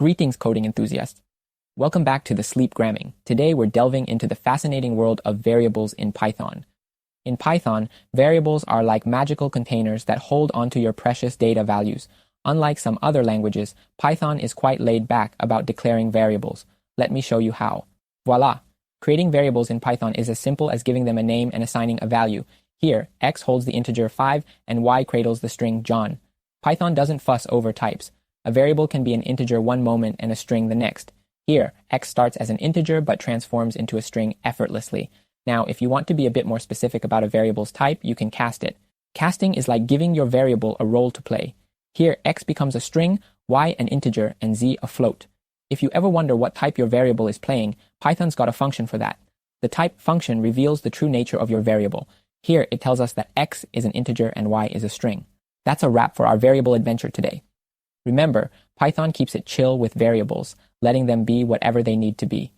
Greetings, coding enthusiasts. Welcome back to the Sleep Gramming. Today we're delving into the fascinating world of variables in Python. In Python, variables are like magical containers that hold onto your precious data values. Unlike some other languages, Python is quite laid back about declaring variables. Let me show you how. Voila! Creating variables in Python is as simple as giving them a name and assigning a value. Here, x holds the integer 5 and y cradles the string John. Python doesn't fuss over types. A variable can be an integer one moment and a string the next. Here, x starts as an integer but transforms into a string effortlessly. Now, if you want to be a bit more specific about a variable's type, you can cast it. Casting is like giving your variable a role to play. Here, x becomes a string, y an integer, and z a float. If you ever wonder what type your variable is playing, Python's got a function for that. The type function reveals the true nature of your variable. Here, it tells us that x is an integer and y is a string. That's a wrap for our variable adventure today. Remember, Python keeps it chill with variables, letting them be whatever they need to be.